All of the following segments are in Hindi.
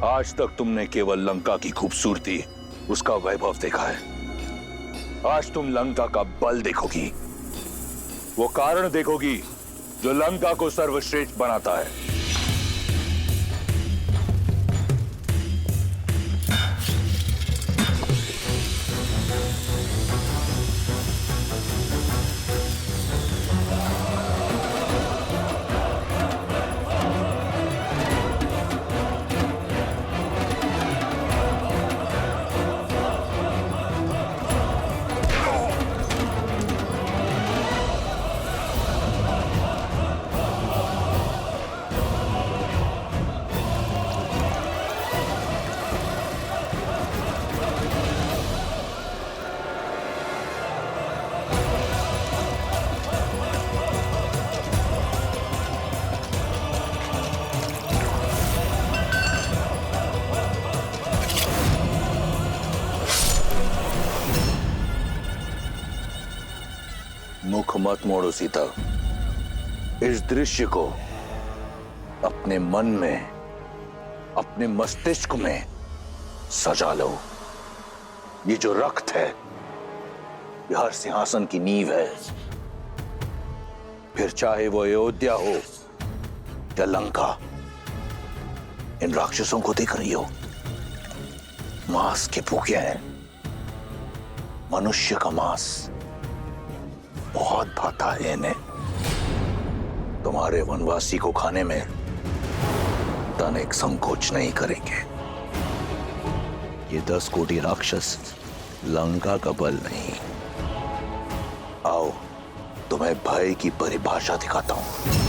आज तक तुमने केवल लंका की खूबसूरती, उसका वैभव देखा है। आज तुम लंका का बल देखोगी, वो कारण देखोगी जो लंका को सर्वश्रेष्ठ बनाता है। मुख मत मोड़ो सीता, इस दृश्य को अपने मन में, अपने मस्तिष्क में सजा लो। ये जो रक्त है, यह हर सिंहासन की नींव है। फिर चाहे वो अयोध्या हो या लंका, इन राक्षसों को देख रही हो, मांस के भूखे हैं। मनुष्य का मांस बहुत भाता है इन्हें। तुम्हारे वनवासी को खाने में तनिक संकोच नहीं करेंगे। ये 10 कोटि राक्षस लंका का बल नहीं। आओ, तुम्हें भय की परिभाषा दिखाता हूं।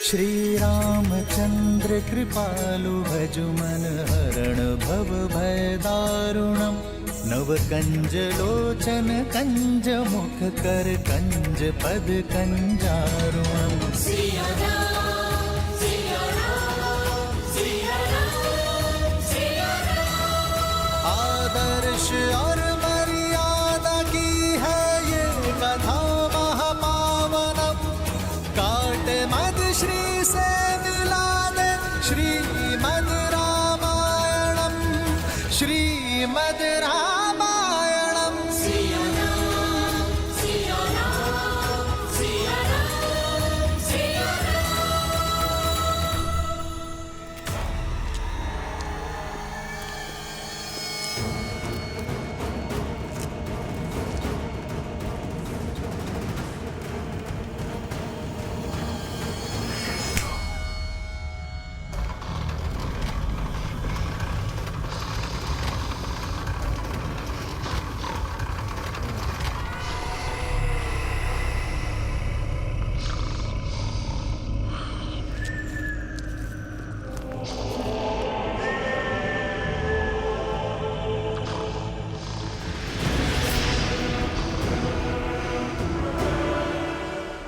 श्री रामचंद्र कृपालु भजु मन हरण भव भय दारुणम। नव कंज लोचन कंज मुख कर कंज पद कंजारुणम। आदर्श और मर्यादा की है ये कथा महापावनम। काट मद श्री से मिला दे श्रीमद् रामायणम। श्रीमद् रामायणम।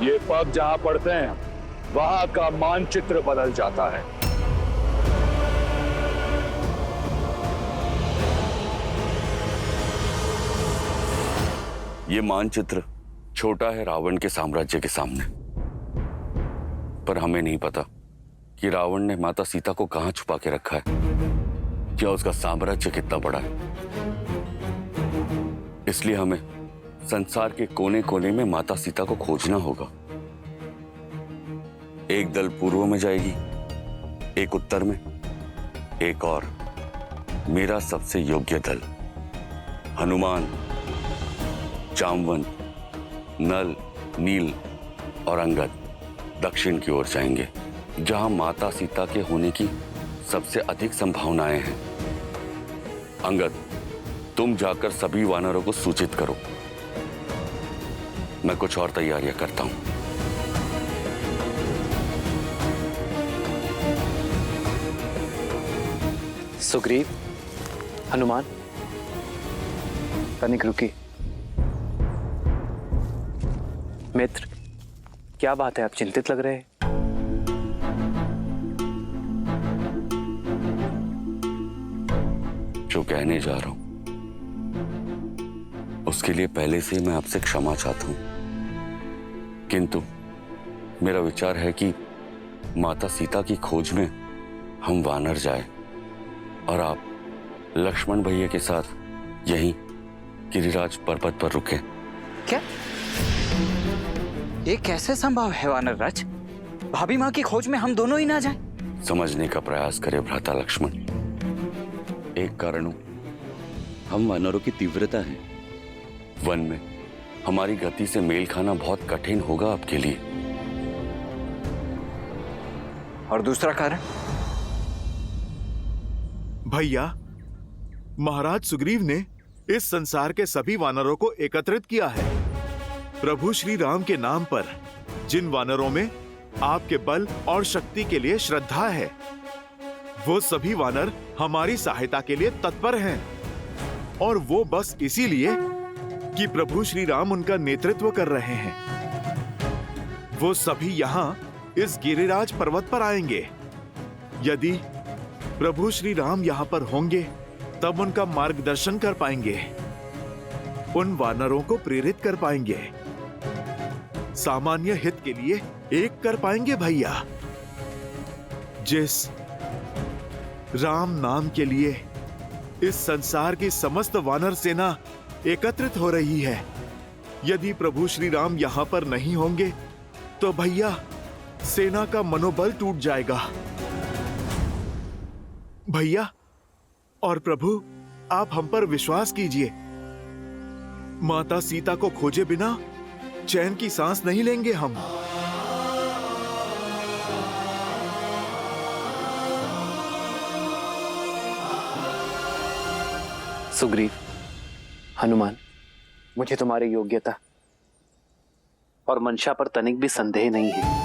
ये पग जहां पड़ते हैं वहां का मानचित्र बदल जाता है। ये मानचित्र छोटा है रावण के साम्राज्य के सामने, पर हमें नहीं पता कि रावण ने माता सीता को कहां छुपा के रखा है, क्या उसका साम्राज्य कितना बड़ा है। इसलिए हमें संसार के कोने कोने में माता सीता को खोजना होगा। एक दल पूर्व में जाएगी, एक उत्तर में, एक और मेरा सबसे योग्य दल हनुमान, जामवंत, नल, नील और अंगद दक्षिण की ओर जाएंगे, जहां माता सीता के होने की सबसे अधिक संभावनाएं हैं। अंगद, तुम जाकर सभी वानरों को सूचित करो। मैं कुछ और तैयारियां करता हूं। सुग्रीव, हनुमान, तनिक रुकी। मित्र, क्या बात है, आप चिंतित लग रहे हैं। जो कहने जा रहा हूं उसके लिए पहले से मैं आपसे क्षमा चाहता हूं, किंतु मेरा विचार है कि माता सीता की खोज में हम वानर जाए और आप लक्ष्मण भैया के साथ यहीं गिरिराज पर्वत पर रुके। क्या ये कैसे संभव है वानर राज? भाभी माँ की खोज में हम दोनों ही ना जाएं? समझने का प्रयास करे भ्राता लक्ष्मण। एक कारण हम वानरों की तीव्रता है। वन में हमारी गति से मेल खाना बहुत कठिन होगा आपके लिए। और दूसरा कारण? भैया, महाराज सुग्रीव ने इस संसार के सभी वानरों को एकत्रित किया है। प्रभु श्री राम के नाम पर जिन वानरों में आपके बल और शक्ति के लिए श्रद्धा है, वो सभी वानर हमारी सहायता के लिए तत्पर हैं। और वो बस इसीलिए कि प्रभु श्री राम उनका नेतृत्व कर रहे हैं। वो सभी यहाँ इस गिरिराज पर्वत पर आएंगे। यदि प्रभु श्री राम यहाँ पर होंगे तब उनका मार्गदर्शन कर पाएंगे, उन वानरों को प्रेरित कर पाएंगे, सामान्य हित के लिए एक कर पाएंगे। भैया, जिस राम नाम के लिए इस संसार की समस्त वानर सेना एकत्रित हो रही है, यदि प्रभु श्री राम यहाँ पर नहीं होंगे तो भैया सेना का मनोबल टूट जाएगा। भैया और प्रभु, आप हम पर विश्वास कीजिए। माता सीता को खोजे बिना चैन की सांस नहीं लेंगे हम। सुग्रीव, हनुमान, मुझे तुम्हारी योग्यता और मंशा पर तनिक भी संदेह नहीं है।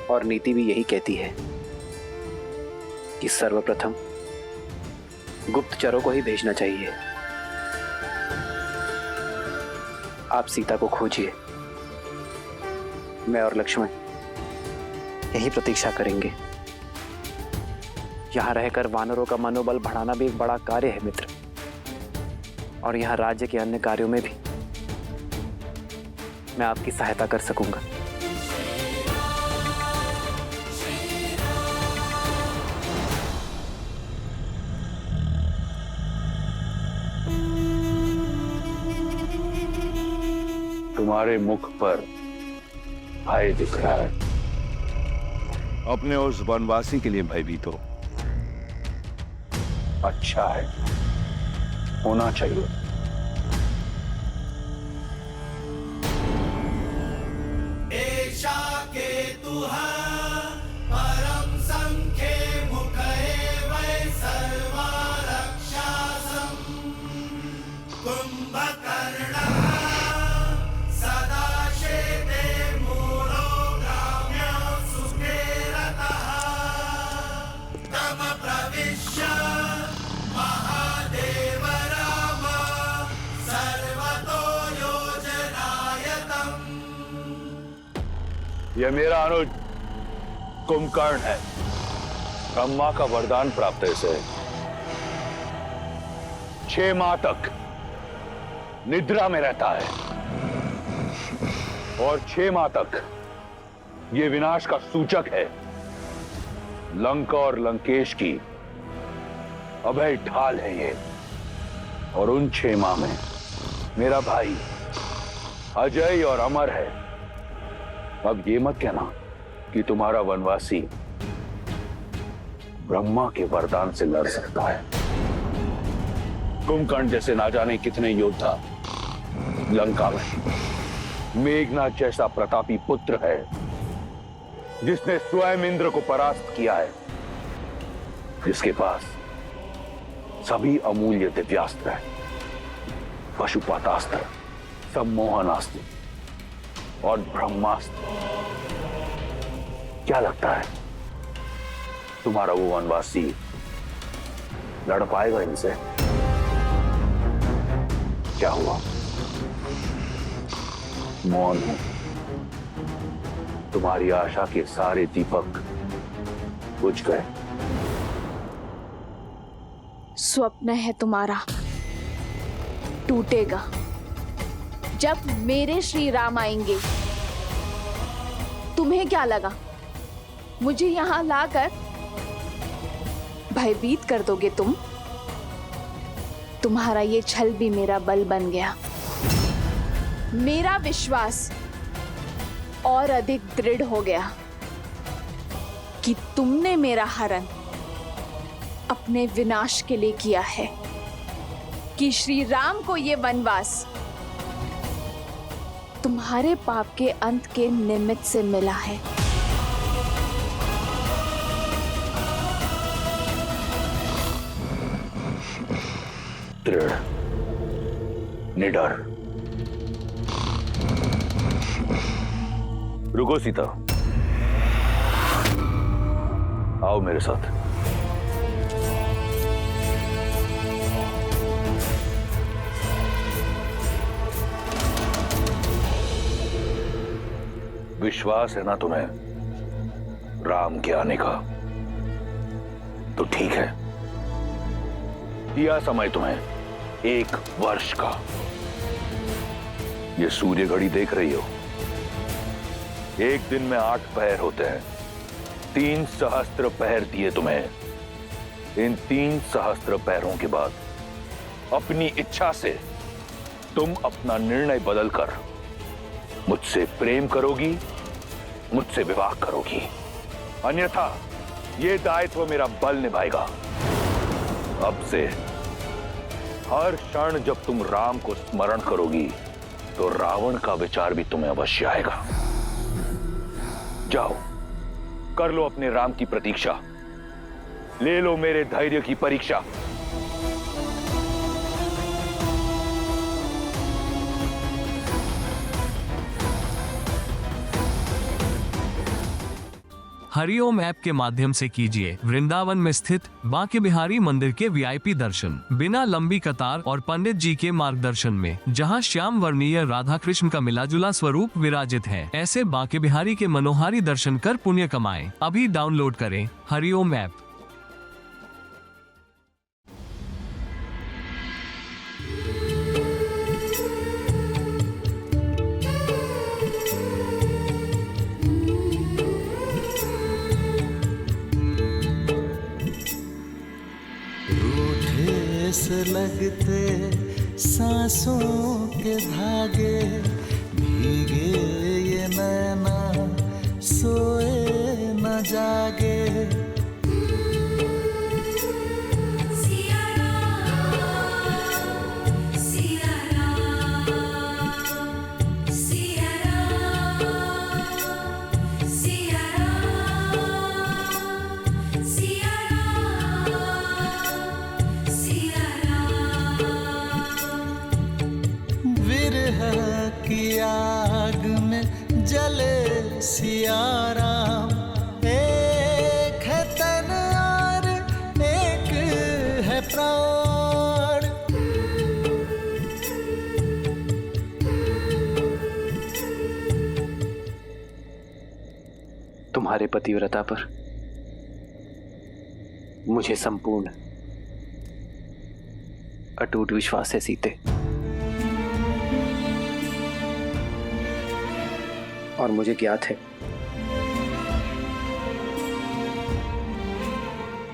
और नीति भी यही कहती है कि सर्वप्रथम गुप्तचरों को ही भेजना चाहिए। आप सीता को खोजिए, मैं और लक्ष्मण यही प्रतीक्षा करेंगे। यहां रहकर वानरों का मनोबल बढ़ाना भी एक बड़ा कार्य है मित्र, और यहां राज्य के अन्य कार्यों में भी मैं आपकी सहायता कर सकूंगा। तुम्हारे मुख पर भय दिख रहा है। अपने उस वनवासी के लिए भयभीत हो। अच्छा है, होना चाहिए। एषा केतुः परम संख्ये मुखे वै सर्वा रक्षासं कुंभकर्णः सदा शेते मूलो ग्राम्य सुखे रतः तम प्रविश्य महादेव राम सर्वतो योजनायतम्। यह मेरा अनुज कुंभकर्ण है। ब्रह्मा का वरदान प्राप्त है इसे। 6 माह तक निद्रा में रहता है और 6 माह तक यह विनाश का सूचक है। लंका और लंकेश की अभय ढाल है ये। और उन 6 माह में मेरा भाई अजय और अमर है। अब ये मत कहना कि तुम्हारा वनवासी ब्रह्मा के वरदान से लड़ सकता है। कुंभकर्ण जैसे ना जाने कितने योद्धा लंका में। मेघनाथ जैसा प्रतापी पुत्र है जिसने स्वयं इंद्र को परास्त किया है, जिसके पास सभी अमूल्य दिव्यास्त्र है, पशुपातास्त्र, सम्मोहनास्त्र और ब्रह्मास्त्र। क्या लगता है तुम्हारा वो वनवासी लड़ पाएगा इनसे? क्या हुआ? मौन हूं। तुम्हारी आशा के सारे दीपक बुझ गए। स्वप्न है तुम्हारा, टूटेगा जब मेरे श्री राम आएंगे। तुम्हें क्या लगा मुझे यहां लाकर भयभीत कर दोगे तुम? तुम्हारा ये छल भी मेरा बल बन गया। मेरा विश्वास और अधिक दृढ़ हो गया कि तुमने मेरा हरण अपने विनाश के लिए किया है, कि श्री राम को ये वनवास तुम्हारे पाप के अंत के निमित्त से मिला है। दृढ़, निडर। रुको सीता, आओ मेरे साथ। विश्वास है ना तुम्हें राम के आने का? तो ठीक है, दिया समय तुम्हें 1 वर्ष का। ये सूर्य घड़ी देख रही हो, एक दिन में 8 पहर होते हैं। 3 सहस्त्र पहर दिए तुम्हें। इन 3 सहस्त्र पहरों के बाद अपनी इच्छा से तुम अपना निर्णय बदलकर मुझसे प्रेम करोगी, मुझसे विवाह करोगी। अन्यथा यह दायित्व मेरा बल निभाएगा। अब से हर क्षण जब तुम राम को स्मरण करोगी तो रावण का विचार भी तुम्हें अवश्य आएगा। जाओ, कर लो अपने राम की प्रतीक्षा, ले लो मेरे धैर्य की परीक्षा। हरिओम ऐप के माध्यम से कीजिए वृंदावन में स्थित बांके बिहारी मंदिर के वीआईपी दर्शन बिना लंबी कतार और पंडित जी के मार्गदर्शन में, जहां श्याम वर्णीय राधा कृष्ण का मिलाजुला स्वरूप विराजित है। ऐसे बांके बिहारी के मनोहारी दर्शन कर पुण्य कमाएं। अभी डाउनलोड करें हरिओम ऐप। से लगते सांसों के धागे, भीगे ये नैना सोए न जागे। की आग में जले सिया राम, एक है तन और एक है प्राण। तुम्हारे पतिव्रता पर मुझे संपूर्ण अटूट विश्वास है सीते, और मुझे ज्ञात है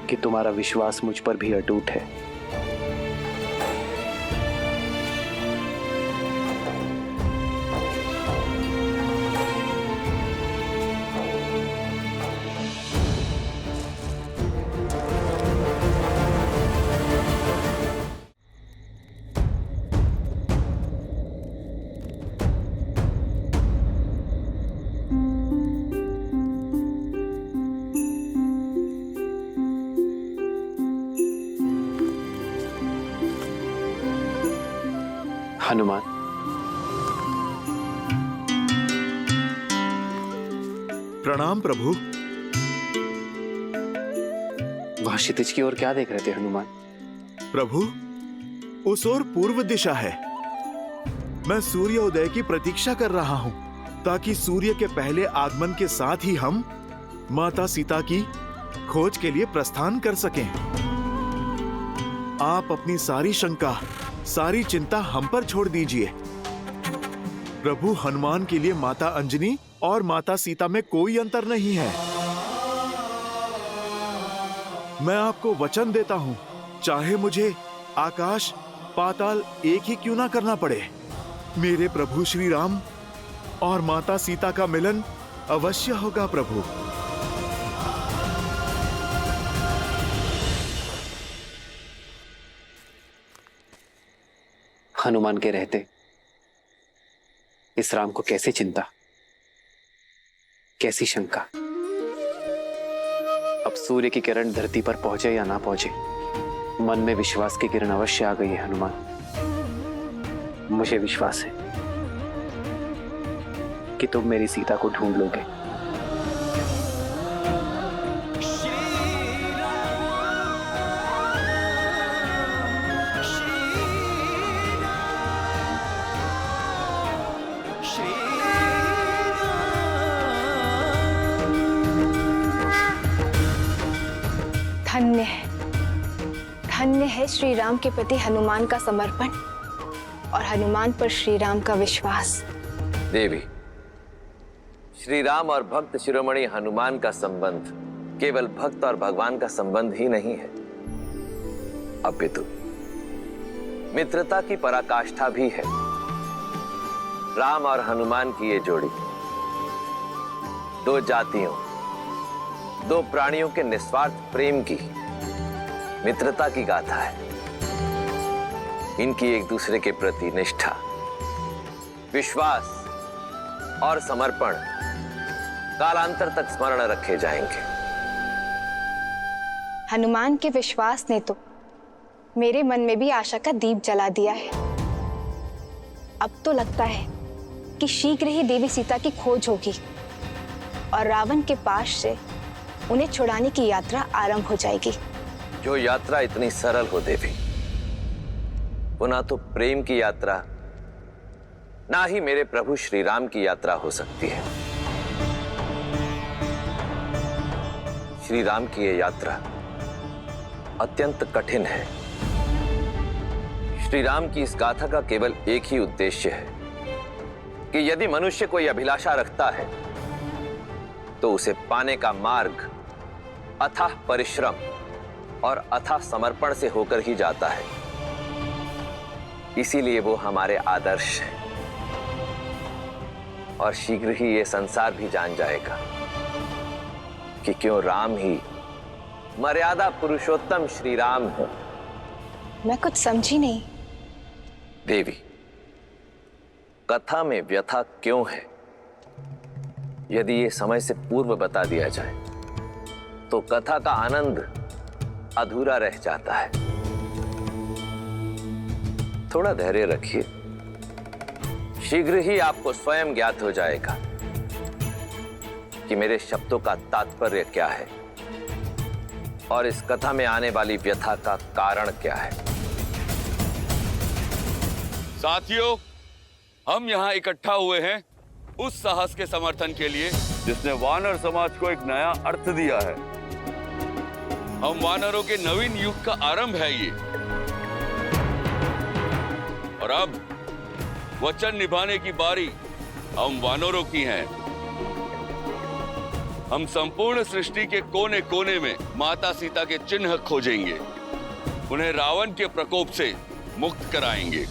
कि तुम्हारा विश्वास मुझ पर भी अटूट है। हनुमान, प्रणाम प्रभु। वहां क्षितिज की ओर क्या देख रहे थे हनुमान? प्रभु, उस ओर पूर्व दिशा है। मैं सूर्योदय की प्रतीक्षा कर रहा हूं, ताकि सूर्य के पहले आगमन के साथ ही हम माता सीता की खोज के लिए प्रस्थान कर सकें। आप अपनी सारी शंका सारी चिंता हम पर छोड़ दीजिए। प्रभु हनुमान के लिए माता अंजनी और माता सीता में कोई अंतर नहीं है। मैं आपको वचन देता हूं, चाहे मुझे आकाश पाताल एक ही क्यों ना करना पड़े, मेरे प्रभु श्री राम और माता सीता का मिलन अवश्य होगा प्रभु। हनुमान के रहते इस राम को कैसी चिंता, कैसी शंका। अब सूर्य की किरण धरती पर पहुंचे या ना पहुंचे, मन में विश्वास की किरण अवश्य आ गई है हनुमान। मुझे विश्वास है कि तुम मेरी सीता को ढूंढ लोगे। धन्य है श्री राम के प्रति हनुमान का समर्पण और हनुमान पर श्री राम का विश्वास। देवी, श्री राम और भक्त शिरोमणि हनुमान का संबंध केवल भक्त और भगवान का संबंध ही नहीं है, अपितु मित्रता की पराकाष्ठा भी है। राम और हनुमान की ये जोड़ी दो जातियों, दो प्राणियों के निस्वार्थ प्रेम की, मित्रता की गाथा है। इनकी एक दूसरे के प्रति निष्ठा, विश्वास और समर्पण कालांतर तक स्मरण रखे जाएंगे। हनुमान के विश्वास ने तो मेरे मन में भी आशा का दीप जला दिया है। अब तो लगता है कि शीघ्र ही देवी सीता की खोज होगी और रावण के पास से उन्हें छुड़ाने की यात्रा आरंभ हो जाएगी। जो यात्रा इतनी सरल हो देवी, वो ना तो प्रेम की यात्रा, ना ही मेरे प्रभु श्री राम की यात्रा हो सकती है। श्री राम की ये यात्रा अत्यंत कठिन है। श्री राम की इस गाथा का केवल एक ही उद्देश्य है कि यदि मनुष्य कोई अभिलाषा रखता है तो उसे पाने का मार्ग अथाह परिश्रम और अथाह समर्पण से होकर ही जाता है। इसीलिए वो हमारे आदर्श हैं और शीघ्र ही ये संसार भी जान जाएगा कि क्यों राम ही मर्यादा पुरुषोत्तम श्री राम है। मैं कुछ समझी नहीं। देवी, कथा में व्यथा क्यों है, यदि ये समय से पूर्व बता दिया जाए तो कथा का आनंद अधूरा रह जाता है। थोड़ा धैर्य रखिए, शीघ्र ही आपको स्वयं ज्ञात हो जाएगा कि मेरे शब्दों का तात्पर्य क्या है और इस कथा में आने वाली व्यथा का कारण क्या है। साथियों, हम यहाँ इकट्ठा हुए हैं उस साहस के समर्थन के लिए जिसने वानर समाज को एक नया अर्थ दिया है। हम वानरों के नवीन युग का आरंभ है ये, और अब वचन निभाने की बारी हम वानरों की है। हम संपूर्ण सृष्टि के कोने कोने में माता सीता के चिन्ह खोजेंगे, उन्हें रावण के प्रकोप से मुक्त कराएंगे।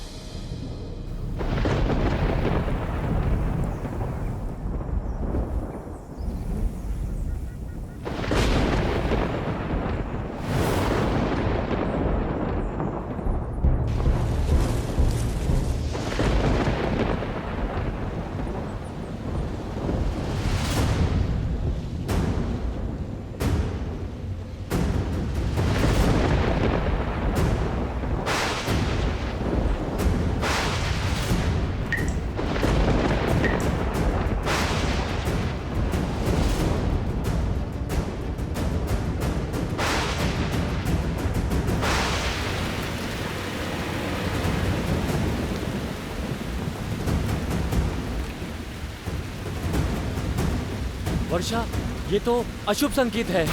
वर्षा, ये तो अशुभ संकेत है।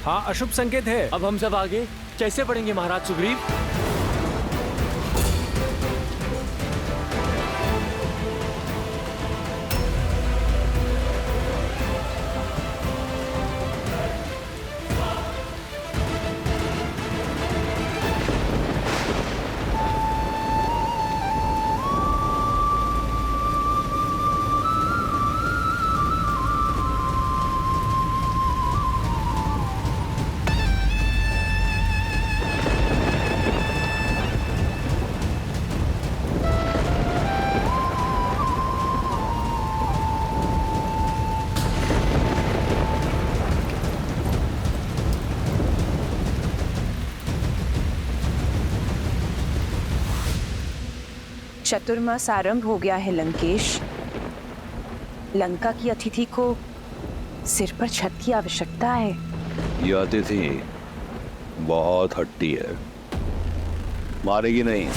हाँ, अशुभ संकेत है। अब हम सब आगे कैसे बढ़ेंगे महाराज सुग्रीव? चतुर्मास आरंभ हो गया है लंकेश। लंका की अतिथि को सिर पर छत की आवश्यकता है। यह अतिथि बहुत हट्टी है, मारेगी नहीं।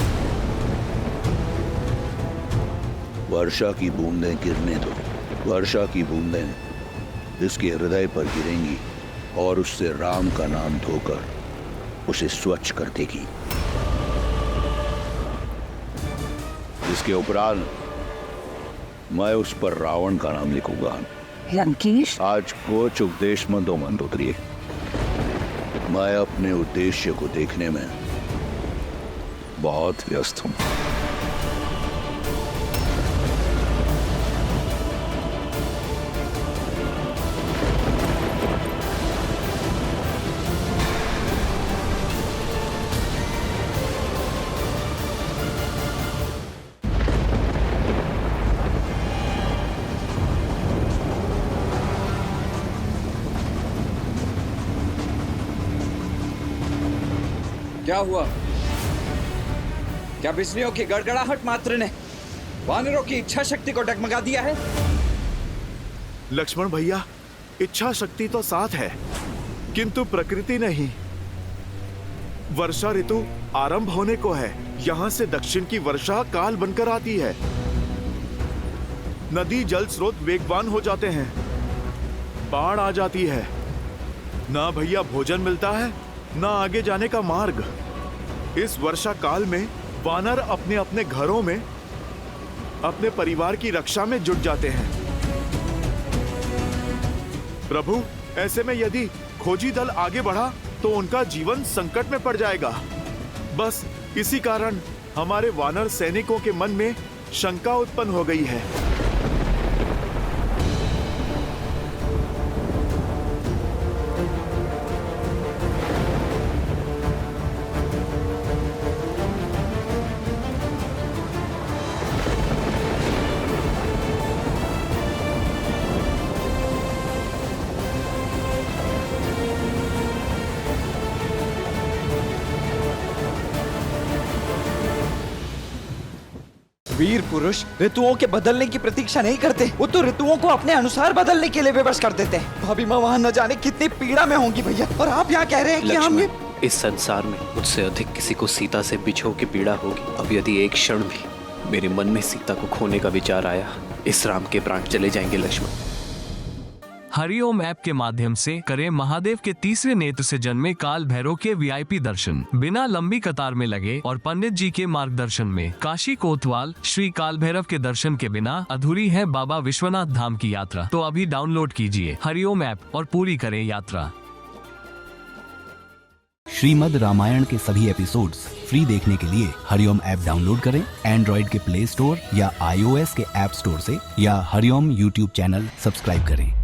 वर्षा की बूंदें गिरने दो। वर्षा की बूंदें इसके हृदय पर गिरेंगी और उससे राम का नाम धोकर उसे स्वच्छ कर देगी। इसके उपरांत मैं उस पर रावण का नाम लिखूंगा। लंकेश, आज कोच उपदेश मंदोमंद उतरिए। मैं अपने उद्देश्य को देखने में बहुत व्यस्त हूं। क्या हुआ? क्या बिजलियों की गड़गड़ाहट मात्र ने वानरों की इच्छा शक्ति को डगमगा दिया है? लक्ष्मण भैया, इच्छा शक्ति तो साथ है, किंतु प्रकृति नहीं। वर्षा ऋतु आरंभ होने को है। यहाँ से दक्षिण की वर्षा काल बनकर आती है। नदी जल स्रोत वेगवान हो जाते हैं। बाढ़ आ जाती है। ना भैया भोजन मिलता है, ना आगे जाने का मार्ग। इस वर्षा काल में वानर अपने अपने घरों में अपने परिवार की रक्षा में जुट जाते हैं। प्रभु, ऐसे में यदि खोजी दल आगे बढ़ा तो उनका जीवन संकट में पड़ जाएगा। बस इसी कारण हमारे वानर सैनिकों के मन में शंका उत्पन्न हो गई है। वीर पुरुष ऋतुओं के बदलने की प्रतीक्षा नहीं करते, वो तो ऋतुओं को अपने अनुसार बदलने के लिए विवश कर देते हैं। भाभी माँ वहाँ न जाने कितनी पीड़ा में होंगी भैया, और आप यहाँ कह रहे हैं कि हम ये... इस संसार में मुझसे अधिक किसी को सीता से बिछो की पीड़ा होगी। अब यदि एक क्षण भी मेरे मन में सीता को खोने का विचार आया, इस राम के प्राण चले जाएंगे लक्ष्मण। हरिओम ऐप के माध्यम से करें महादेव के तीसरे नेत्र से जन्मे काल भैरव के वीआईपी दर्शन। बिना लंबी कतार में लगे और पंडित जी के मार्गदर्शन में काशी कोतवाल श्री काल भैरव के दर्शन के बिना अधूरी है बाबा विश्वनाथ धाम की यात्रा। तो अभी डाउनलोड कीजिए हरिओम ऐप और पूरी करें यात्रा। श्रीमद् रामायण के सभी एपिसोड्स फ्री देखने के लिए हरिओम ऐप डाउनलोड करें एंड्रॉइड के प्ले स्टोर या iOS के ऐप स्टोर से, या हरिओम यूट्यूब चैनल सब्सक्राइब करें।